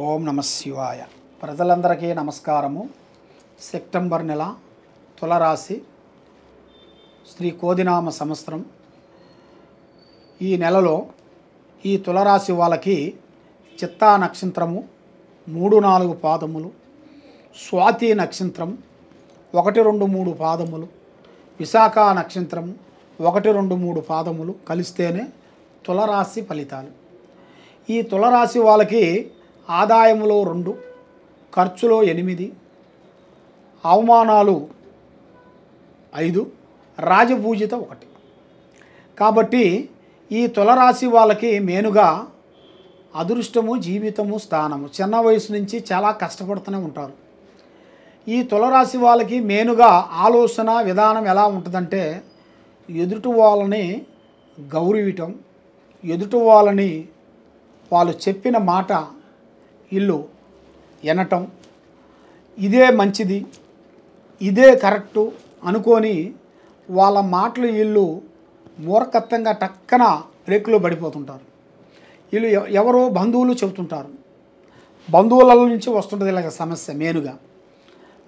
ఓం నమ శివాయ. ప్రజలందరికీ నమస్కారము. సెప్టెంబర్ నెల తులరాశి శ్రీ కోదినామ సంవత్సరం. ఈ నెలలో ఈ తులరాశి వాళ్ళకి చిత్తా నక్షత్రము 3-4 పాదములు, స్వాతి నక్షత్రం 1-2-3 పాదములు, విశాఖ నక్షత్రం 1-2-3 పాదములు కలిస్తేనే తులరాశి ఫలితాలు. ఈ తులరాశి వాళ్ళకి ఆదాయములో 2, ఖర్చులో 8, అవమానాలు 5, రాజపూజిత 1. కాబట్టి ఈ తులరాశి వాళ్ళకి మేనుగా అదృష్టము, జీవితము, స్థానము. చిన్న వయసు నుంచి చాలా కష్టపడుతూనే ఉంటారు. ఈ తులరాశి వాళ్ళకి మేనుగా ఆలోచన విధానం ఎలా ఉంటుందంటే, ఎదుటి వాళ్ళని గౌరవించటం, ఎదుటి వాళ్ళని వాళ్ళు చెప్పిన మాట వీళ్ళు వినటం, ఇదే మంచిది, ఇదే కరెక్టు అనుకొని వాళ్ళ మాటలు వీళ్ళు మూర్ఖత్వంగా టక్కన బ్రేక్లో పడిపోతుంటారు. వీళ్ళు ఎవరో బంధువులు చెబుతుంటారు, బంధువుల నుంచి వస్తుంటుంది ఇలాగ సమస్య.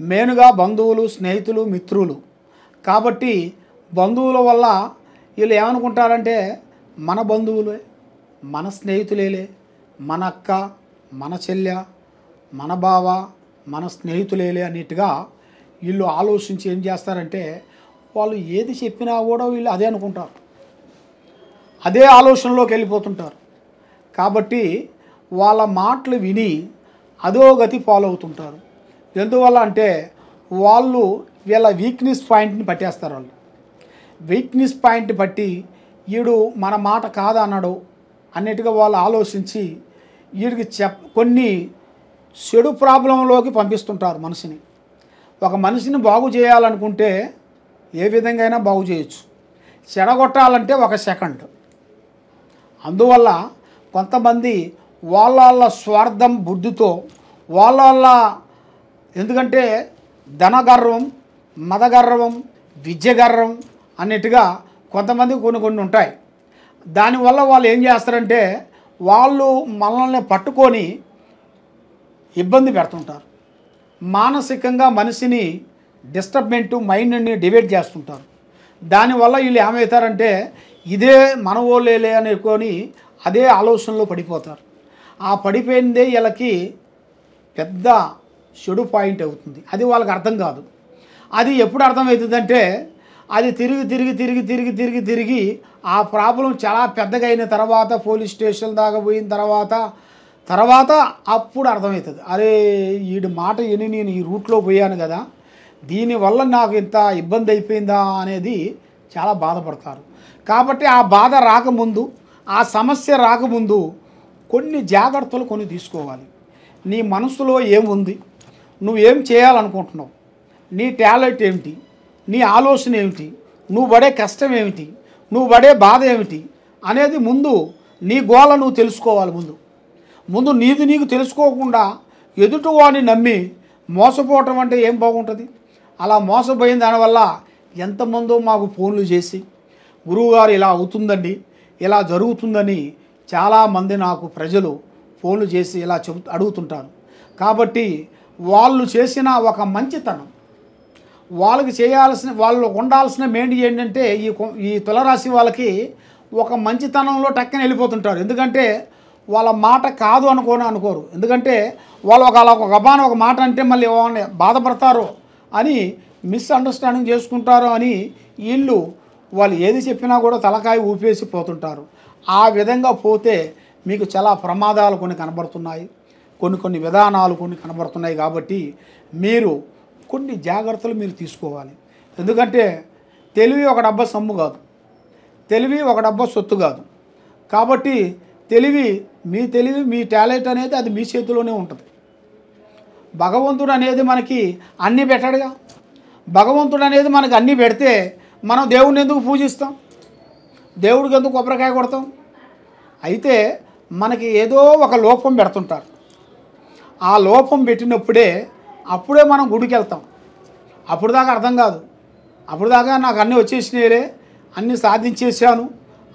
మేనుగా బంధువులు, స్నేహితులు, మిత్రులు. కాబట్టి బంధువుల వల్ల వీళ్ళు ఏమనుకుంటారంటే, మన బంధువులే, మన స్నేహితులేలే, మన అక్క, మన చెల్లె, మన బావ, మన స్నేహితులేలే అన్నట్టుగా వీళ్ళు ఆలోచించి ఏం చేస్తారంటే, వాళ్ళు ఏది చెప్పినా కూడా వీళ్ళు అదే అనుకుంటారు, అదే ఆలోచనలోకి వెళ్ళిపోతుంటారు. కాబట్టి వాళ్ళ మాటలు విని అదో గతి ఫాలో అవుతుంటారు. ఎందువల్ల అంటే వాళ్ళు వీళ్ళ వీక్నెస్ పాయింట్ని పట్టేస్తారు. వాళ్ళు వీక్నెస్ పాయింట్ బట్టి వీడు మన మాట కాదన్నాడు అన్నట్టుగా వాళ్ళు ఆలోచించి వీడికి కొన్ని చెడు ప్రాబ్లంలోకి పంపిస్తుంటారు మనిషిని. ఒక మనిషిని బాగు చేయాలనుకుంటే ఏ విధంగా అయినా బాగు చేయొచ్చు, చెడగొట్టాలంటే 1 సెకండ్. అందువల్ల కొంతమంది వాళ్ళ స్వార్థం బుద్ధితో వాళ్ళ ఎందుకంటే ధనగర్వం, మదగర్వం, విద్యగర్వం అన్నట్టుగా కొంతమంది కొన్ని ఉంటాయి. దానివల్ల వాళ్ళు ఏం చేస్తారంటే, వాళ్ళు మనల్ని పట్టుకొని ఇబ్బంది పెడుతుంటారు. మానసికంగా మనిషిని డిస్టర్బెంటు, మైండ్ని డివైడ్ చేస్తుంటారు. దానివల్ల వీళ్ళు ఏమవుతారంటే, ఇదే మన వాళ్ళేలే అనుకొని అదే ఆలోచనలో పడిపోతారు. ఆ పడిపోయిందే వీళ్ళకి పెద్ద చెడు పాయింట్ అవుతుంది. అది వాళ్ళకి అర్థం కాదు. అది ఎప్పుడు అర్థమవుతుందంటే, అది తిరిగి ఆ ప్రాబ్లం చాలా పెద్దగా అయిన తర్వాత, పోలీస్ స్టేషన్ దాకా పోయిన తర్వాత అప్పుడు అర్థమవుతుంది, అరే వీడి మాట విని నేను ఈ రూట్లో పోయాను కదా, దీనివల్ల నాకు ఇంత ఇబ్బంది అయిపోయిందా అనేది చాలా బాధపడతారు. కాబట్టి ఆ బాధ రాకముందు, ఆ సమస్య రాకముందు కొన్ని జాగ్రత్తలు తీసుకోవాలి. నీ మనసులో ఏముంది, నువ్వేం చేయాలనుకుంటున్నావు, నీ టాలెంట్ ఏమిటి, నీ ఆలోచన ఏమిటి, నువ్వు పడే కష్టం ఏమిటి, నువ్వు పడే బాధ ఏమిటి అనేది ముందు నీ గోల నువ్వు తెలుసుకోవాలి. ముందు నీకు తెలుసుకోకుండా ఎదుటివాడిని నమ్మి మోసపోవటం అంటే ఏం బాగుంటుంది? అలా మోసపోయిన దానివల్ల ఎంతమందో మాకు ఫోన్లు చేసి, గురువుగారు ఇలా అవుతుందండి, ఇలా జరుగుతుందని చాలామంది నాకు ప్రజలు ఫోన్లు చేసి ఇలా అడుగుతుంటారు. కాబట్టి వాళ్ళు చేసిన ఒక మంచితనం, వాళ్ళు ఉండాల్సిన మెయిన్ ఏంటంటే, ఈ తులరాశి వాళ్ళకి ఒక మంచితనంలో టక్కన వెళ్ళిపోతుంటారు. ఎందుకంటే వాళ్ళ మాట కాదు అనుకోరు. ఎందుకంటే వాళ్ళు ఒక గబాన ఒక మాట అంటే మళ్ళీ బాధపడతారో అని మిస్అండర్స్టాండింగ్ చేసుకుంటారో అని వాళ్ళు ఏది చెప్పినా కూడా తలకాయ ఊపేసి పోతుంటారు. ఆ విధంగా పోతే మీకు చాలా ప్రమాదాలు కనబడుతున్నాయి, కొన్ని విధానాలు కనబడుతున్నాయి. కాబట్టి మీరు కొన్ని జాగ్రత్తలు మీరు తీసుకోవాలి. ఎందుకంటే తెలివి ఒక డబ్బా సొమ్ము కాదు, తెలివి ఒక డబ్బా సొత్తు కాదు. కాబట్టి మీ టాలెంట్ అనేది అది మీ చేతిలోనే ఉంటుంది. భగవంతుడు అనేది మనకి అన్నీ పెట్టాడుగా. భగవంతుడు అనేది మనకి అన్నీ పెడితే మనం దేవుడిని ఎందుకు పూజిస్తాం, దేవుడికి ఎందుకు కొబ్బరికాయ కొడతాం? అయితే మనకి ఏదో ఒక లోపం పెడుతుంటారు. ఆ లోపం పెట్టినప్పుడే అప్పుడే మనం గుడికి వెళ్తాం. అప్పుడు దాకా అర్థం కాదు. అప్పుడు దాకా నాకు అన్నీ వచ్చేసినాయే, అన్నీ సాధించేసాను,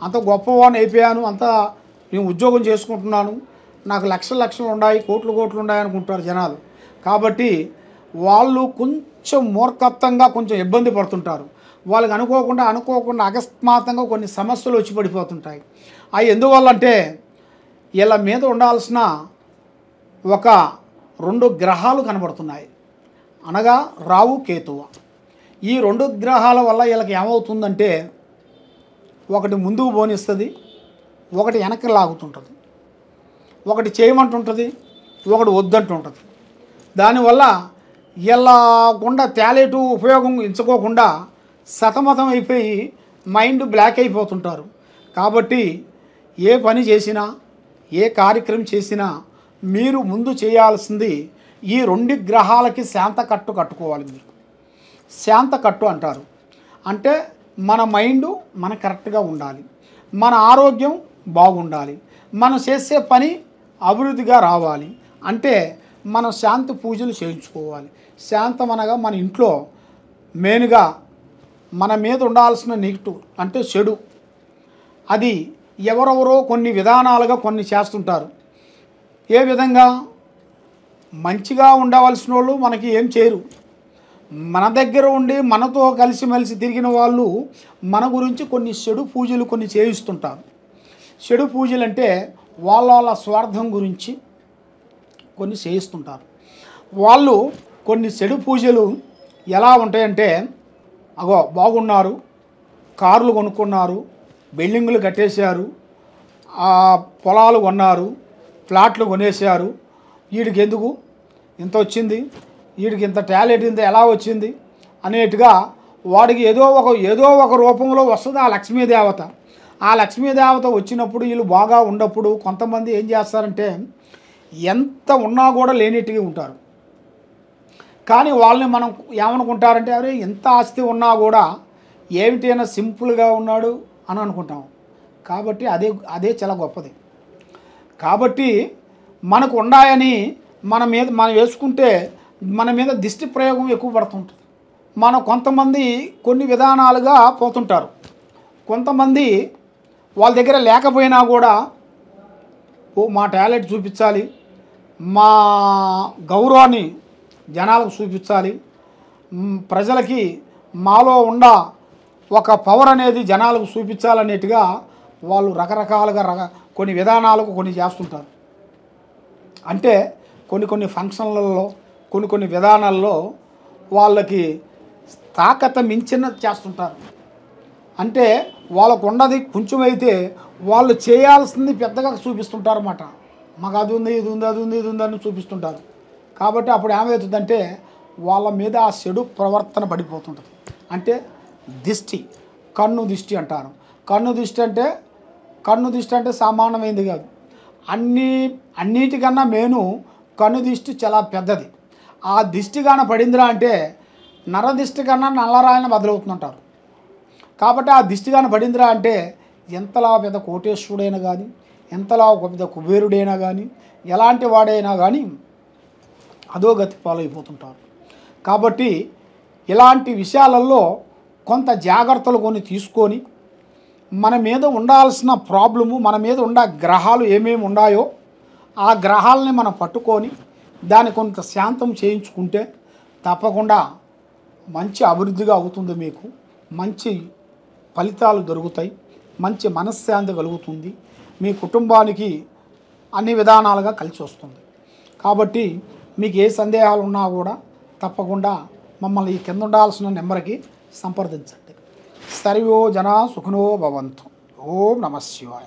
అంత గొప్పవాడిని అయిపోయాను, అంత నేను ఉద్యోగం చేసుకుంటున్నాను, నాకు లక్షలు లక్షలు ఉన్నాయి, కోట్లు కోట్లు ఉన్నాయి అనుకుంటారు జనాలు. కాబట్టి వాళ్ళు కొంచెం మూర్ఖత్వంగా కొంచెం ఇబ్బంది పడుతుంటారు. వాళ్ళకి అనుకోకుండా అకస్మాత్తుగా కొన్ని సమస్యలు వచ్చి పడిపోతుంటాయి. అవి ఎందువల్లంటే వీళ్ళ మీద ఉండాల్సిన ఒక 2 గ్రహాలు కనబడుతున్నాయి, అనగా రావు కేతువు. ఈ 2 గ్రహాల వల్ల వీళ్ళకి ఏమవుతుందంటే ఒకటి ముందుకు పోనిస్తుంది, ఒకటి వెనక్కి లాగుతుంటుంది, ఒకటి చేయమంటుంటుంది, ఒకటి వద్దంటుంటుంది. దానివల్ల ఇలా గుండా టాలెంటు ఉపయోగం ఎంచుకోకుండా సతమతం అయిపోయి మైండ్ బ్లాక్ అయిపోతుంటారు. కాబట్టి ఏ పని చేసినా, ఏ కార్యక్రమం చేసినా మీరు ముందు చేయాల్సింది ఈ 2 గ్రహాలకి శాంత కట్టు కట్టుకోవాలి. మీరు శాంత కట్టు అంటారు. అంటే మన మైండు మన కరెక్ట్గా ఉండాలి, మన ఆరోగ్యం బాగుండాలి, మనం చేసే పని అభివృద్ధిగా రావాలి. అంటే మనం శాంతి పూజలు చేయించుకోవాలి. శాంతం అనగా మన ఇంట్లో మెయిన్గా మన మీద ఉండాల్సిన నెగిటివ్ అంటే చెడు, అది ఎవరెవరో కొన్ని విధానాలుగా కొన్ని చేస్తుంటారు. ఏ విధంగా? మంచిగా ఉండవలసిన వాళ్ళు మనకి ఏం చేయరు. మన దగ్గర ఉండి మనతో కలిసిమెలిసి తిరిగిన వాళ్ళు మన గురించి కొన్ని చెడు పూజలు కొన్ని చేయిస్తుంటారు. చెడు పూజలు అంటే వాళ్ళ స్వార్థం గురించి కొన్ని చేయిస్తుంటారు. వాళ్ళు కొన్ని చెడు పూజలు ఎలా ఉంటాయంటే, అగో బాగున్నారు, కార్లు కొనుక్కున్నారు, బిల్డింగులు కట్టేశారు, పొలాలు కొన్నారు, ఫ్లాట్లు కొనేశారు, వీడికి ఎందుకు ఇంత వచ్చింది, వీడికి ఇంత టాలెంట్ ఇంత ఎలా వచ్చింది అనేట్టుగా వాడికి ఏదో ఒక రూపంలో వస్తుంది ఆ లక్ష్మీదేవత. ఆ లక్ష్మీదేవత వచ్చినప్పుడు వీళ్ళు బాగా ఉన్నప్పుడు కొంతమంది ఏం చేస్తారంటే ఎంత ఉన్నా కూడా లేనిట్టుగా ఉంటారు. కానీ వాళ్ళని మనం ఏమనుకుంటారంటే అరే ఎంత ఆస్తి ఉన్నా కూడా ఏమిటైనా సింపుల్గా ఉన్నాడు అని అనుకుంటాం. కాబట్టి అదే చాలా గొప్పది. కాబట్టి మనకు ఉన్నాయని మనం వేసుకుంటే మన మీద దిష్టి ప్రయోగం ఎక్కువ పడుతుంటుంది. కొంతమంది కొన్ని విధానాలుగా పోతుంటారు. కొంతమంది వాళ్ళ దగ్గర లేకపోయినా కూడా మా టాలెంట్ చూపించాలి, మా గౌరవాన్ని జనాలకు చూపించాలి, ప్రజలకి మాలో ఉన్న ఒక పవర్ అనేది జనాలకు చూపించాలనేట్టుగా వాళ్ళు రకరకాలుగా కొన్ని విధానాలకు కొన్ని చేస్తుంటారు. అంటే కొన్ని ఫంక్షన్లలో కొన్ని విధానాల్లో వాళ్ళకి తాకత మించిన చేస్తుంటారు. అంటే వాళ్ళకు ఉన్నది కొంచెమైతే వాళ్ళు చేయాల్సింది పెద్దగా చూపిస్తుంటారు అన్నమాట. మాకు అది ఉంది, ఇది ఉంది, అది ఉంది, ఇది ఉంది అని చూపిస్తుంటారు. కాబట్టి అప్పుడు ఏమవుతుందంటే వాళ్ళ మీద ఆ చెడు ప్రవర్తన పడిపోతుంటుంది. అంటే దిష్టి, కన్ను దిష్టి అంటారు. కన్ను దిష్టి అంటే సామాన్యమైంది కాదు. అన్నిటికన్నా మెయిన్ కన్ను దిష్టి చాలా పెద్దది. ఆ దిష్టి కానీ పడిందిరా అంటే నరదిష్టి కన్నా నల్లరాయన బదులవుతుంటారు. కాబట్టి ఆ దిష్టి కానీ పడిందిరా అంటే ఎంతలా పెద్ద కోటేశ్వరుడైనా కానీ, ఎంతలా పెద్ద కుబేరుడైనా కానీ, ఎలాంటి వాడైనా కానీ అదో గతి పాలైపోతుంటారు. కాబట్టి ఇలాంటి విషయాలలో కొంత జాగ్రత్తలు కొన్ని తీసుకొని మన మీద ఉండాల్సిన ప్రాబ్లము, మన మీద ఉన్న గ్రహాలు ఏమేమి ఉన్నాయో ఆ గ్రహాలని మనం పట్టుకొని దాన్ని కొంత శాంతం చేయించుకుంటే తప్పకుండా మంచి అభివృద్ధిగా అవుతుంది. మీకు మంచి ఫలితాలు దొరుకుతాయి, మంచి మనశ్శాంతి కలుగుతుంది, మీ కుటుంబానికి అన్ని విధానాలుగా కలిసి వస్తుంది. కాబట్టి మీకు ఏ సందేహాలు ఉన్నా కూడా తప్పకుండా మమ్మల్ని ఈ కింద ఉండాల్సిన నెంబర్కి సంప్రదించండి. సర్వో జనా సుఖినో భవంతు. ఓం నమః శివాయ.